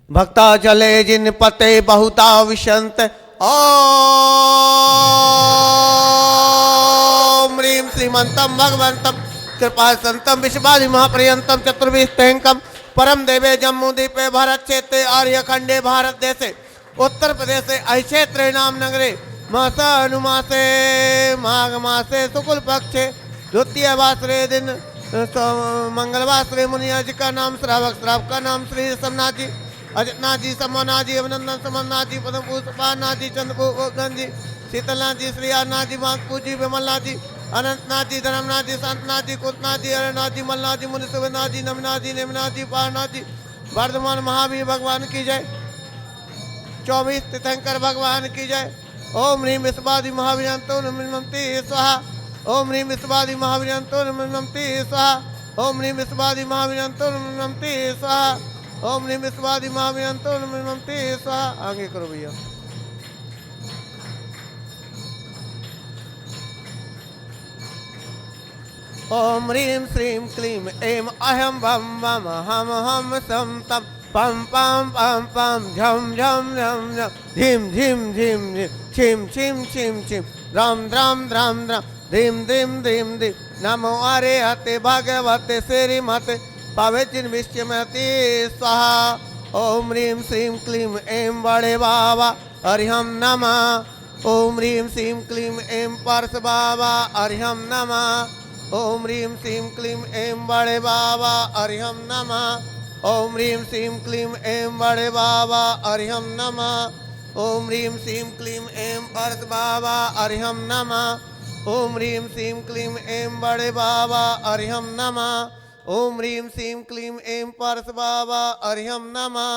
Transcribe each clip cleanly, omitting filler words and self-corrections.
भक्ता चले जिन पते बहुता विशंत ओम ह्रीं श्रीमंतम भगवंतम कृपा संतम विश्वादि महापर्यंतम चतुर्विष्टंकम परम देवे जम्मू द्वीपे भारत क्षेत्रे आर्य खंडे भारत देशे उत्तर प्रदेशे क्षेत्रे नाम नगरे मास अनुमासे माघ मासे शुक्ल पक्षे द्वितीय वासरे दिन मंगलवासरे मुनियाज का नाम श्रावक का नाम श्री समनाथ जी अजनाथ जी समनाथ जी अभिनंदन समनाथ जी पदम पुष्पानाथ जी चंद्रभूषण जी शीतलनाथ जी श्रीनाथ जी माधपुर जी विमलनाथ जी अनंतनाथ जी धर्मनाथ जी संतनाथ जी कुतनाथ जी अरनाथ जी मलनाथ जी मुनिसुनाथ जी नमनाथ जी नेमनाथ जी पारनाथ जी वर्धमान महावीर भगवान की जय 24 तीर्थंकर भगवान की जय। ओम ह्रीं विश्वादि महावीरंतो नमन्ति स्वाहा ओम ह्रीं विश्वादि महावीरंतो नमन्ति स्वाहा ओम ह्रीं विश्वादि महावीरंतो नमन्ति स्वाहा ओम ह्रीं विश्वादि महावीरंतो नमन्ति स्वाहा। आगे करो भैया। ओम ह्रीं श्रीं क्लीं ऐं अहं बम बम हम सम तम पम पम पम पम झम झम झम झम झिम झिम झिम झिम छिम छिम छिम छिम द्रम द्रम द्रम द्रम धिम धिम धिम धिम नमो अरे हते भगवते श्रीमते पावेचिन विश्वमति स्वाहा। ओम ह्रीं श्रीं क्लीं ऐं बड़े बाबा हरिहम नमः। ओम ह्रीं श्रीं क्लीं ऐं परस बाबा हरिहम नमः। ओम ह्रीं श्रीं क्लीं ऐं बड़े बाबा हरिहम नमः। ओम ह्रीं श्रीं क्लीं ऐं बड़े बाबा हरिहम नमः। ओम ह्रीं श्रीं क्लीं ऐं परस बाबा हरिहम नमः। ओम ह्रीं श्रीं क्लीं ऐं बड़े बाबा हरिहम नमः। ओम ह्रीं श्रीं क्लीं ऐं परस बाबा हरिहम नमः।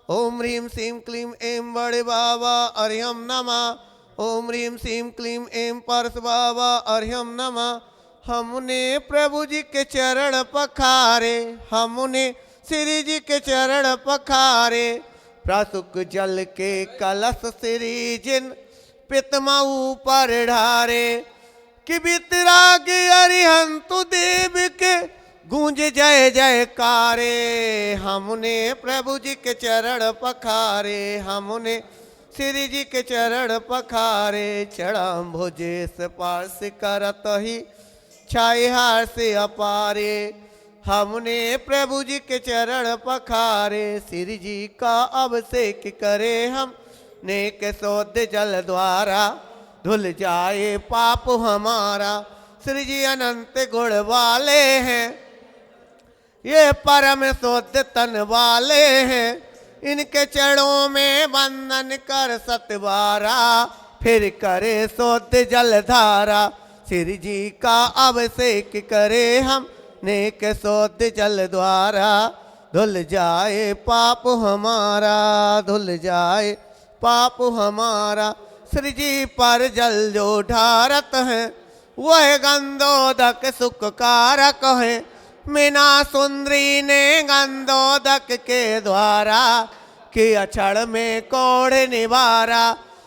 ओम ह्रीं श्रीं क्लीं ऐं बड़े बाबा हरिहम नमः। ओम ह्रीं श्रीं क्लीं ऐं परस बाबा हरिहम नमः। हमने प्रभु जी के चरण पखारे हमने श्री जी के चरण पखारे प्रासुक जल के कलश श्री जिन पितमा ऊपर ढारे कि बितरागी अरिहंतु देव के गूंज जय जयकारे। हमने प्रभु जी के चरण पखारे हमने श्री जी के चरण पखारे चढ़ा भुजे स्पर्श करत ही छाई हार से अपारे। हमने प्रभु जी के चरण पखारे श्री जी का अभिषेक करे हम नेक शोध जल द्वारा धुल जाए पाप हमारा। श्री जी अनंत गुण वाले हैं ये परम शोध तन वाले हैं इनके चरणों में बंधन कर सतवारा फिर करे शोध जल धारा। श्री जी का अभिषेक करे हम नेक शोध जल द्वारा धुल जाए पाप हमारा धुल जाए पाप हमारा। श्री जी पर जल जो ढारत है वह गंधोदक सुख कारक है। मीना सुंदरी ने गंधोदक के द्वारा किया क्षण में कोढ़ निवारा।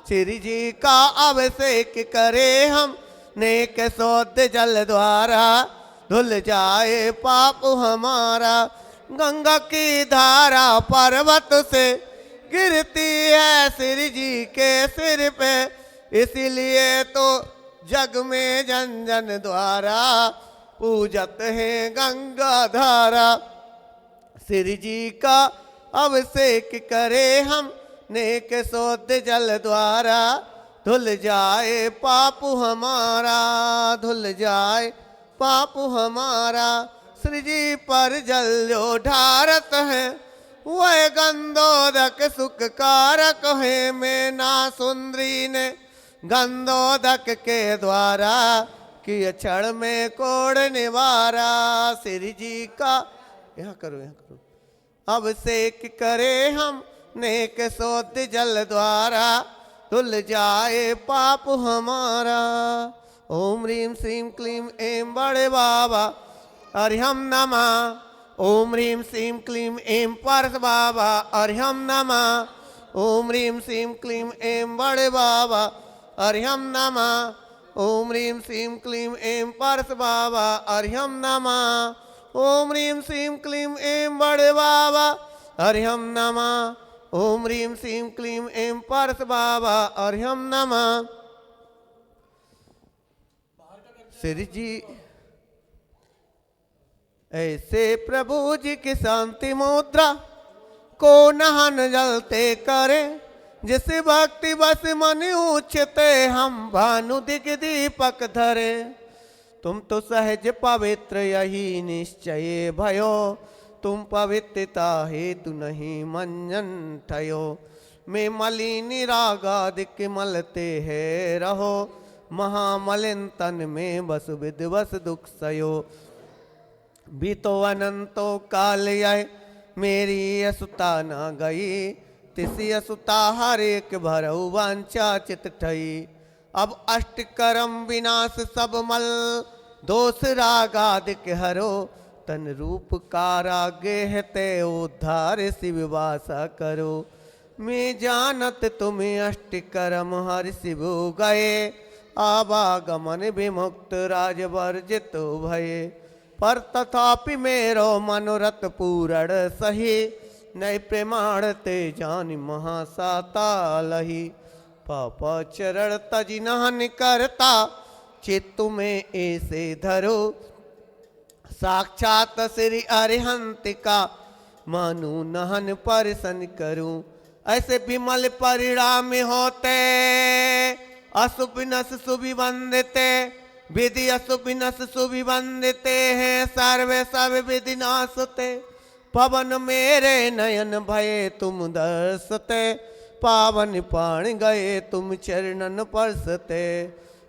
श्री जी का अभिषेक करे हम नेक शोध जल द्वारा धुल जाए पाप हमारा। गंगा की धारा पर्वत से गिरती है श्री जी के सिर पे इसीलिए तो जग में जन जन द्वारा पूजत है गंगा धारा। श्री जी का अभिषेक करे हम नेक शोध जल द्वारा धुल जाए पाप हमारा धुल जाए पाप हमारा। श्री जी पर जल जो ढारत है वह गंधोदक सुख कारक है। मैना सुंदरी ने गंधोदक के द्वारा कि क्षण में कोढ़ निवारा। श्री जी का यहाँ करो अभिषेक करे हम नेक शोध जल द्वारा धुल जाए पाप हमारा। ओम ह्रीं श्रीं क्लीं ऐं बड़े बाबा हरिहम नमः। ओम ह्रीं श्रीं क्लीं ऐं परस बाबा हरिहम नमः। ओम ह्रीं श्रीं क्लीं ऐं बड़े बाबा अर्ह्यं नमः। ओम ह्रीं श्रीं क्लीं ऐं पार्थ बाबा अर्ह्यं नमः। ओम ह्रीं श्रीं क्लीं ऐं बड़े बाबा अर्ह्यं नमः। ओम ह्रीं श्रीं क्लीं ऐं पार्थ बाबा अर्ह्यं नमः। श्री जी ऐसे प्रभु जी की शांति मुद्रा को नहन जलते करे, जिस भक्ति बस मन उछते हम भानु दिग दीपक धरे। तुम तो सहज पवित्र यही निश्चय भयो, तुम पवित्रता हेतु नहीं मंजन ठयो। मैं मलिनी रागादिक मलते है रहो, महामलिन तन में बस विधवस दुख सयो। बीतो अनंतो काल आए मेरी असुता न गई, तिसी असुता हर एक भरऊ वांछा चित ठई। अब अष्ट करम विनाश सब मल, दोष रागादिक हरो, तन रूप कारागे ते उद्धार शिव वासा करो। मैं जानत तुम्हें अष्ट करम हर शिव गए, आवागमन विमुक्त राज वर्जित भये। पर तथापि मेरो मनोरथ पूरण सही, नय प्रमाण ते जानि महासातालही। पाप चरण तजि नहन करता, चित्त में ऐसे धरो, साक्षात श्री अरिहंत का मानु नहन परसन करूं। ऐसे विमल परिणाम होते, अशुभिनस सुविवंदिते, विधि अशुभिनस सुविवंदिते हैं सर्वे सब विधि नासते। पवन मेरे नयन भये तुम दर्शते, पावन पाण गए तुम चरणन परसते।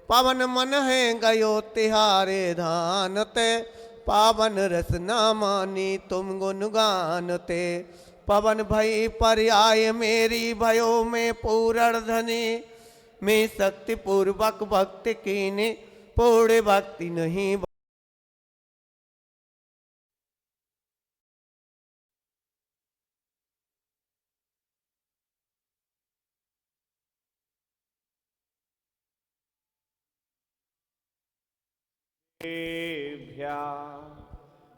पावन मन है गयो तिहारे धानते, पावन रसना मानी तुम गुण गानते। पवन भई पर्याय मेरी भयो में पूर्ण धनी, मैं शक्ति पूर्वक भक्ति कीने पूर्ण भक्ति नहीं।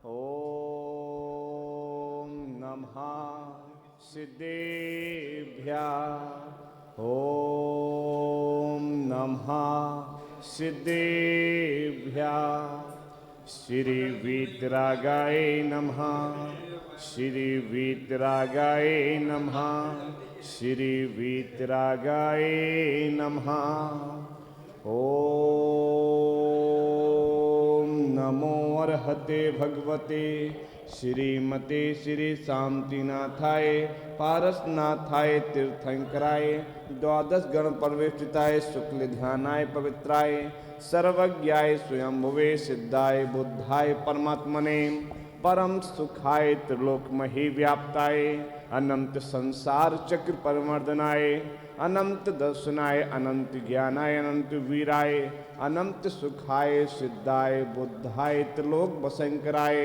ओम नमः सिद्धेभ्यः। ओम नमः सिद्धेभ्यः। श्री वीतरागाय नमः। श्री वीतरागाय नमः। श्री वीतरागाय नमः। ओम नमो अर्हते भगवते श्रीमते श्री शांतिनाथाय पारसनाथाय तीर्थंकराय द्वादश गण परिवेष्टिताय शुक्ल ध्यानाय पवित्राय सर्वज्ञाय स्वयंभुवे सिद्धाय बुद्धाय परमात्मने परम सुखाय त्रिलोकमहि व्याप्ताय अनंत संसार चक्र परिमर्दनाय अनंत दर्शनाय अनंत ज्ञानाय अनंत वीराय अनंत सुखाय सिद्धाय बुद्धाय त्रिलोक वसंकराय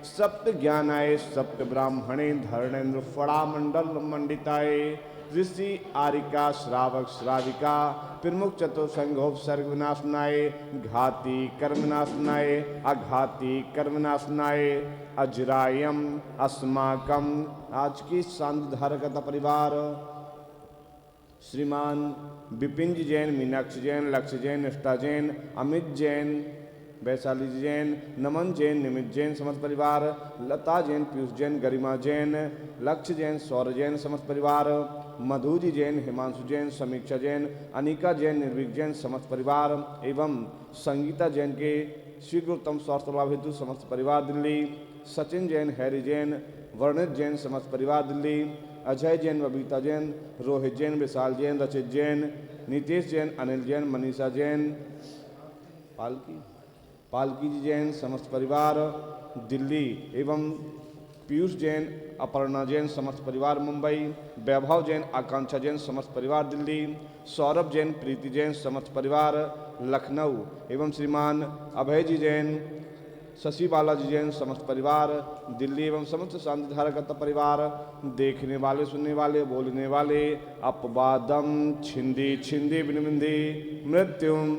सप्त ज्ञानाय सप्त ब्राह्मणे धरणेन्द्र फड़ा मंडल मंडिताय ऋषि आरिका श्रावक श्राविका प्रमुख चतुर्संघोपसर्ग विनाशनाय घाती कर्मनाशनाय अघाती कर्मनाशनाय अजरायम अस्माकम। आज की शांतिधारकता परिवार श्रीमान विपिन जी जैन, मीनाक्षी जैन, लक्ष्य जैन, निष्ठा जैन, अमित जैन, वैशाली जी जैन, नमन जैन, निमित जैन समस्त परिवार, लता जैन, पीयूष जैन, गरिमा जैन, लक्ष्य जैन, सौर जैन समस्त परिवार, मधु जी जैन, हिमांशु जैन, समीक्षा जैन, अनिका जैन, निर्विक जैन समस्त परिवार एवं संगीता जैन के शीघ्रोत्तम स्वास्थ्य लाभ हेतु समस्त परिवार दिल्ली, सचिन जैन, हैरी जैन, वर्णित जैन समस्त परिवार दिल्ली, अजय जैन, बबीता जैन, रोहित जैन, विशाल जैन, रचित जैन, नीतीश जैन, अनिल जैन, मनीषा जैन, पालकी जी जैन समस्त परिवार दिल्ली एवं पीयूष जैन, अपर्णा जैन समस्त परिवार मुंबई, वैभव जैन, आकांक्षा जैन समस्त परिवार दिल्ली, सौरभ जैन, प्रीति जैन समस्त परिवार लखनऊ एवं श्रीमान अभय जी जैन, शशि बालाजी जैन समस्त परिवार दिल्ली एवं समस्त शांति धारकता परिवार, देखने वाले, सुनने वाले, बोलने वाले, अपवादम छिंदी छिंदी बिनबिंदी मृत्युम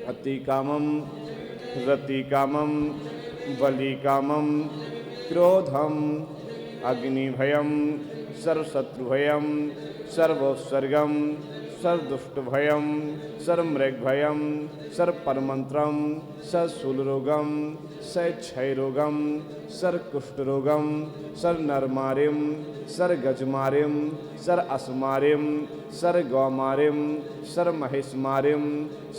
अति कामम रति कामम बलि कामम क्रोधम अग्निभयम सर्वशत्रुभयम सर्वोत्सर्गम सर्वदुष्टभयम सर्वमृगभयम सर्वपरमंत्रम सर्वशूलरोगम सर्वक्षयरोगम सर्वकुष्ठरोगम सर्वनरमारिम सर्वगजमारिम सर्वअसमारिम सर्वगौमारिम सर्वमहेशमारिम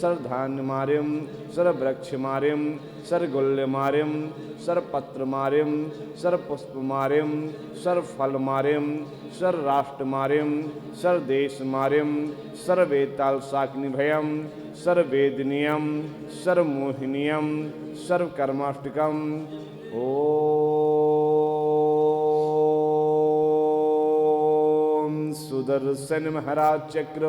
सर्वधान्यमारिम सर्ववृक्षमारिम सर्वगुल्यमारिम सर्वपत्रमारिम सर्वपुष्पमारिम सर्वफलमारिम सर्वराष्ट्रमारिम सर्वदेशमारिम सर्ववेताल शाकिनीभयम सर्ववेदनीयम सर्वमोहिनीयम सर्वकर्माष्टकम। ओम सुदर्शन महाराज चक्र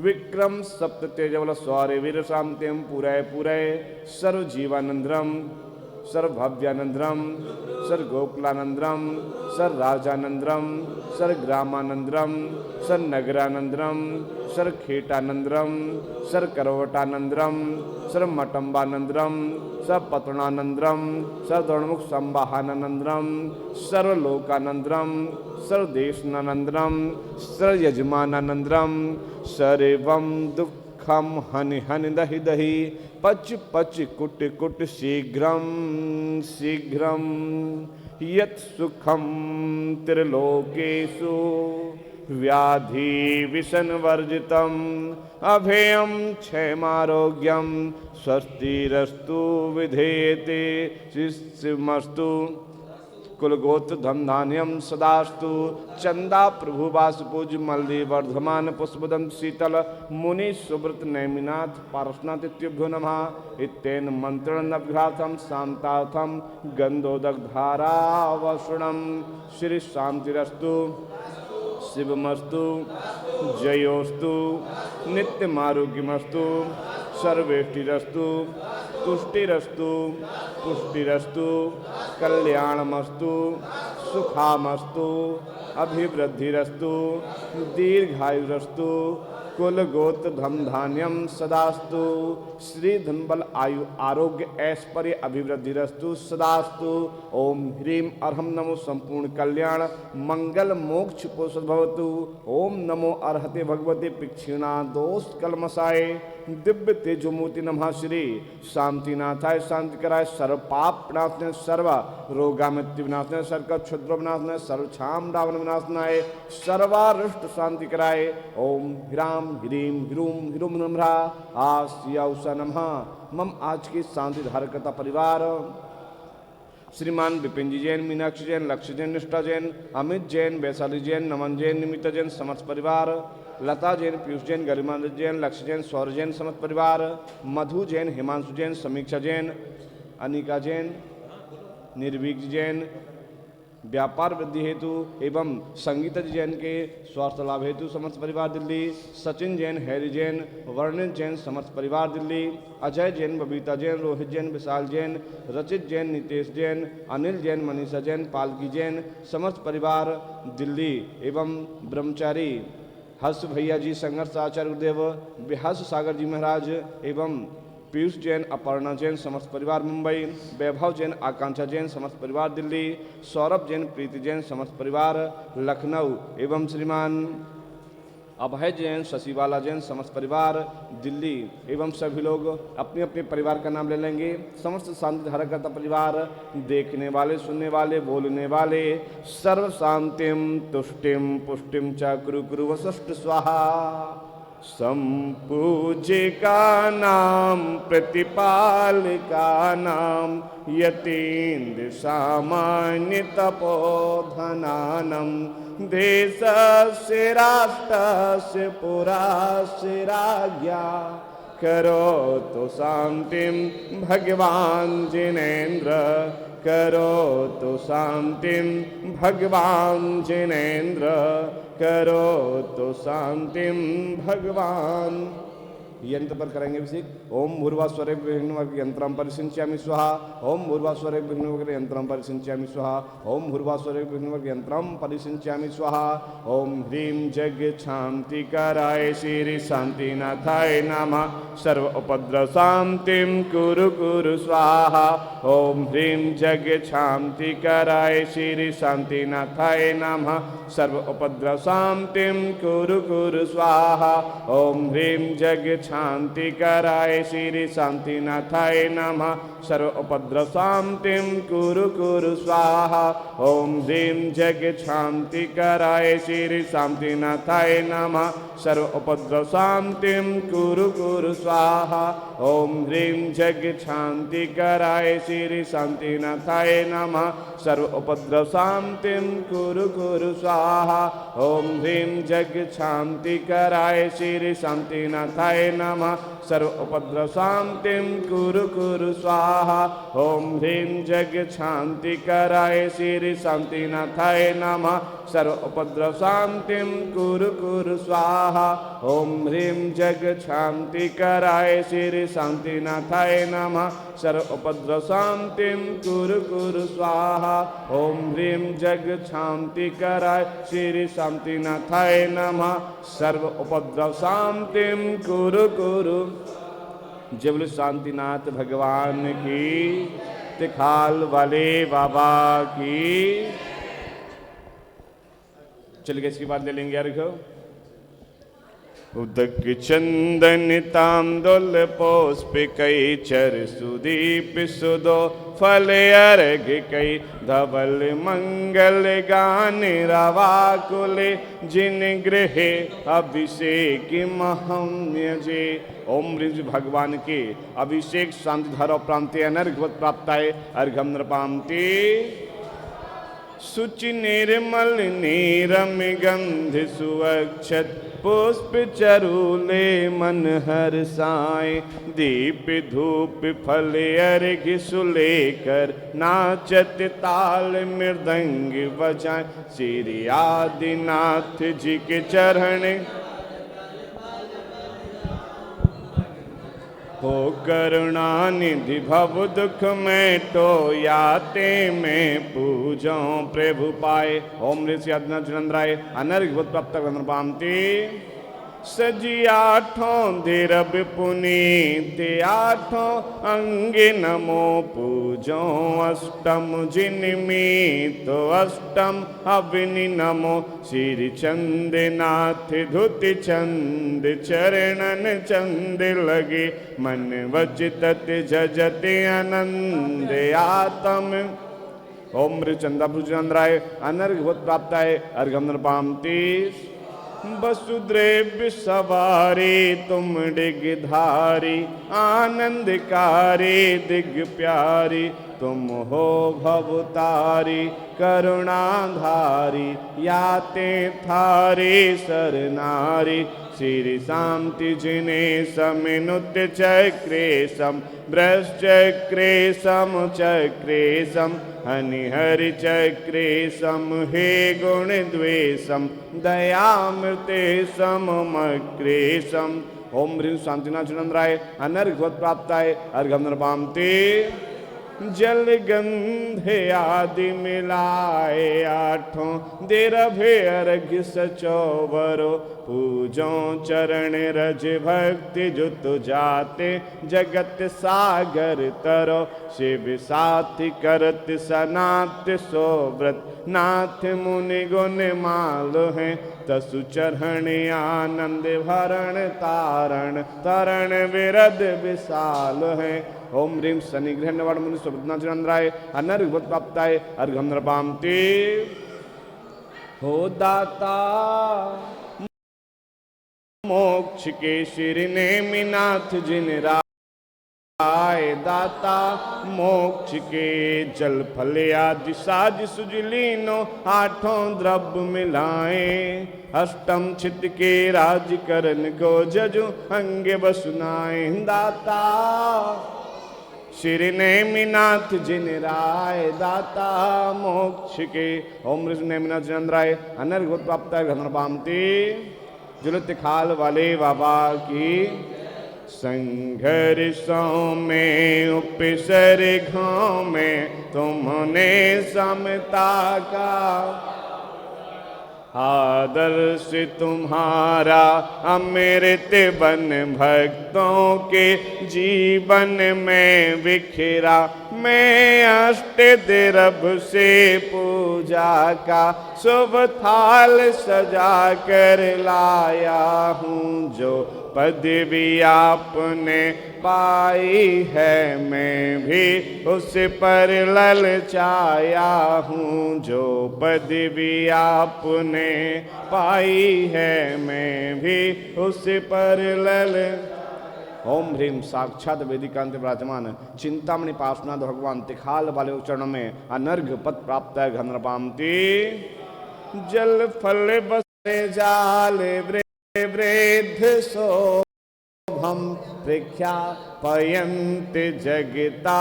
विक्रम सप्त तेजवल स्वारे वीर शांतिम पूरय पूरय सर्वजीवानंदरम सर्वभव्यानंदरम सर्वगोकुलानंदरम सर्वराजानंदरम सर्वग्रामानंदरम सर्वनगरानंदरम सर्वखेटानंदरम सर्वकरवटानंदरम सर्वमटंबानंदरम सर्वपतनानंदरम सर्वदौणमुख संवाहानंदरम सर्वलोकानंदरम सर्वदेशनानंदरम सर्वयजमानानंदरम सर्वं दुःखम हनि हनि दहि दहि पच पच कुट कुट शीघ्रम शीघ्रम यत् सुखम त्रिलोकेषु व्याधि विषणवर्जितम अभेयम क्षेमारोग्यम स्वस्तिरस्तु विधेयते शिष्यमस्तु कुलगोत्र धनधान्यम सदास्तु चंदा प्रभुवास पूज मल्ली वर्धमान पुष्पदम शीतल मुनि सुब्रत नैमिनाथ पारसनाथ इत्युभ्यो नमः इत्तेन मंत्रण अभ्यासम शांतार्थम गंधोदक धारावसुणम श्री शांतिरस्तु शिवमस्तु जयोस्तु नित्यमारोग्यमस्तु सर्वेष्टिरस्तु तुष्टिरस्तु पुष्टिरस्तु कल्याणमस्तु सुखामस्तु अभिवृद्धिरस्तु दीर्घायुरस्तु कुल गोत्र धम धान्यम सदास्तु श्री धनबल आयु आरोग्य ऐश्वर्य अभिवृद्धिरस्तु सदास्तु। ओम ह्रीम अर्हम नमो संपूर्ण कल्याण मंगल मोक्ष भवतु। ओम नमो अर्हते भगवते पिक्षिणा दोष कलमसाय दिव्य तेजोमूर्ति नमः श्री शांतिनाथाय शांति कराय सर्व पाप विनाशनाय सर्व रोगामृत्यु विनाशनाय सर्व क्षुद्र विनाशनाय सर्व छाम रावण विनाशनाय सर्वारिष्ट शांति कराय। ओम ह्राम ह्रीम ह्रूम ह्रूम नमः आस्यौसा नमः। मम आज की शांति धारकता परिवार श्रीमान विपिन जी जैन, मीनाक्षी जैन, लक्ष्य जैन, निष्ठा जैन, अमित जैन, वैशाली जैन, नमन जैन, निमित्ता जैन, समस्त परिवार, लता जैन, पीयूष जैन, गरिमा जैन, लक्ष्य जैन, सौर जैन, समस्त परिवार, मधु जैन, हिमांशु जैन, समीक्षा जैन, अनिका जैन, निर्भीक जैन, व्यापार वृद्धि हेतु एवं संगीता जैन के स्वास्थ्य लाभ हेतु समस्त परिवार दिल्ली, सचिन जैन, हैरी जैन, वर्णित जैन, समस्त परिवार दिल्ली, अजय जैन, बबीता जैन, रोहित जैन, विशाल जैन, रचित जैन, नितेश जैन, अनिल जैन, मनीषा जैन, पालकी जैन, समस्त परिवार दिल्ली एवं ब्रह्मचारी हर्ष भैया जी, संघर्ष आचार्य गुरुदेव, विहास सागर जी महाराज एवं पीयूष जैन, अपर्णा जैन, समस्त परिवार मुंबई, वैभव जैन, आकांक्षा जैन, समस्त परिवार दिल्ली, सौरभ जैन, प्रीति जैन, समस्त परिवार लखनऊ एवं श्रीमान अभय जैन, शशि बाला जैन, समस्त परिवार दिल्ली एवं सभी लोग अपने अपने परिवार का नाम ले लेंगे। समस्त शांति धारकता परिवार, देखने वाले, सुनने वाले, बोलने वाले, सर्व शांतिम तुष्टिम पुष्टिम च कुरु कुरु वसष्ट स्वाहा। संपूजिका नाम प्रतिपालिका नाम यतीन्द्र सामान्य तपोधनानम देशस्य राष्ट्रस्य पुरास्य राज्ञा करोतु शांतिं भगवान् जिनेन्द्र करोतु शांतिं भगवान् जिनेन्द्र करोतु शांतिं भगवान्। यंत्र पर करेंगे अभिषेक। ओम भूर्वास्वरे विघ्नवर्ग यंत्रम परिसिंच्यामि स्वाहा। ओम भूर्वास्वरे विघ्नवर्ग यंत्रम परिसिंच्यामि स्वाहा। ओम भूर्वास्वरे विघ्नवर्ग यंत्रम परिसिंच्यामि स्वाहा। ओम ह्रीं जग शांति कराय श्री शांतिनाथाय नमः। सर्व उपद्रव शांतिं कुरु कुरु स्वाहा। ओम ह्रीं जग शांति कराय श्री शांतिनाथाय नमः। सर्व उपद्रव शांतिं कुरु कुरु स्वाहा। ओम ह्रीं जग शांति कराय श्री शांतिनाथाय नमः। सर्व उपद्रव शांतिं कुरु कुरु स्वाहा। ओम ह्रीं जग शांति कराय श्री शांतिनाथाय नमः। सर्व उपद्रव शांतिं कुरु कुरु स्वाहा। ओम ह्रीं जग शांति कराय श्री शांतिनाथाय नमः। सर्व उपद्रव शांतिं कुरु कुरु स्वाहा। ओम ह्रीं जग शांति कराय श्री शांतिनाथाय नमः। सर्व उपद्रव शांतिं कुरु कुरु स्वाहा। ओम ह्रीं जग शांति कराय श्री शांतिनाथाय नमः। सर्व उपद्रव शांतिं कुरु कुरु स्वाहा। ओम ह्रीं जग शांति कराय श्री शांतिनाथाय नमः। सर्व उपद्रव शांतिं कुरु कुरु स्वाहा। ओम ह्रीं जग शांति कराय श्री शांतिनाथाय नमः। सर्व उपद्रव शांतिं कुरु कुरु। जय बोलो शांतिनाथ भगवान की, तिखाल वाले बाबा की। चलिए इसके बाद ले लेंगे अर्घ। उदक चंदन तांदुल पुष्प कई चर सुदीप सुदो फल अर्घ कई धवल मंगल गान रवाकुले जिन गृह अभिषेक महम्य जे। ओम ह्रीं भगवान के अभिषेक शांति धरो प्रांति अनर्घवत प्राप्ताय अर्घम नृपांति। शुचि निर्मल नीरम गंध सुअक्षत पुष्प चरूले मन हर्षाय। दीप धूप फल अर्घ सुलेकर नाचत ताल मृदंग बजाय। श्री आदिनाथ जी के चरण हो करुणा निधि भव दुख में तो याते में पूजो प्रभु पाए। ओम ऋषि आदिनाथ चंद्राय अनर्घवत प्राप्त पामती। सजी आठों धीरब पुनीत आठों अंग नमो पूजो अष्टम जिनमी तो अष्टम अविनि नमो। श्री चंदनाथ धुति चंद चरणन चंद लगे मन वचितत जजते आनंद आत्म। ओम चंदा चंद्राय अनर्घवत प्राप्ताय अर्घम नृपांति। वसुद्रेव सवारी तुम डिगधारी आनंदकारी दिग प्यारी। तुम हो भवतारी करुणाधारी याते थारी सरनारी। श्री शांति जिने समिनुत चक्रेशम ब्रश्चक्रेशम चक्रेशम हनिहरि चक्रेशम हे गुण द्वेषम दयामृते समक्रेशम। ओम ह्रीं शांतिनाथ चंद्राय अनर्घवत प्राप्ताय अर्घम नृपांति। जल गंधे आदि मिलाए आठों देरभे अर्घ सचोवरो। पूजो चरण रज भक्ति जुत जाते जगत सागर तरो। शिव साथी करत सनात सोव्रत नाथ मुनि गुण माल है। तसु चरण आनंद भरण तारण तरण विरद विशाल है। ओम ह्रीं शनि ग्रह नवाड़ मुनि सुभद्रनाथ चंद्राय अनर्घवत प्राप्ताय अर्घम नृपांति। हो दाता मोक्ष के श्री नेमिनाथ जिन राय। दाता मोक्ष के जल फल आदि साज सुजलीनो आठों द्रव्य मिलाए। अष्टम छित के राज करन को जजु अंग बसुनाए। दाता श्री नेमिनाथ जिन राय दाता मोक्ष के। ओम ऋषि नेमिनाथ चंद्राय अनर्घवत प्राप्ताय घनपामती। जुलत खाल वाले बाबा की। संघर्षों में उपसर्गों में तुमने समता का आदर्श तुम्हारा अमृत बन भक्तों के जीवन में बिखरा। मैं अष्ट दिरब से पूजा का शुभ थाल सजा कर लाया हूँ। जो पदवी आपने पाई है मैं भी उस पर ललचाया हूँ। जो पदवी आपने पाई है मैं भी उस पर ओम ह्रीम साक्षात वेदिकांत विराजमान चिंतामणि पार्श्वनाथ भगवान तिखाल वाले चरणों में अनर्घ पद प्राप्त है घन पामती। जल फल बसे जाल वृद्ध शोभम प्रख्या पयंत जगता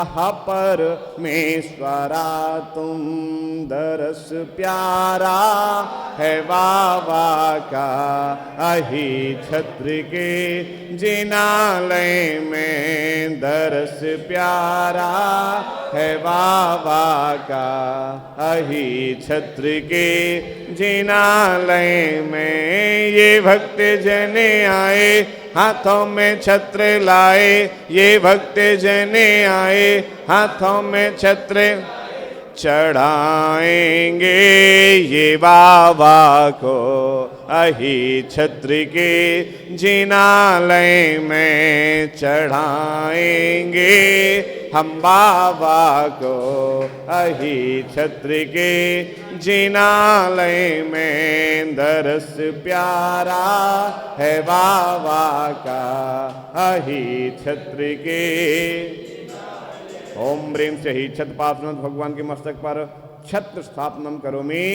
परमेश्वरा। तुम दरस प्यारा है बाबा का अहि छत्र के जिनालय में। दरस प्यारा है बाबा का अहि छत्र के जिनालय में। ये भक्त जन आए हाथों में छत्र लाए। ये भक्त जने आए हाथों में छत्र चढ़ाएंगे ये बाबा को अहि छत्र के जिनालय में। चढ़ाएंगे हम बाबा को अहि छत्र के जिनालय में। दरस प्यारा है बाबा का अहि छत्र के। ओम ह्रीम से ही छत्र पार्श्वनाथ भगवान के मस्तक पर छत्र स्थापनम करोमि।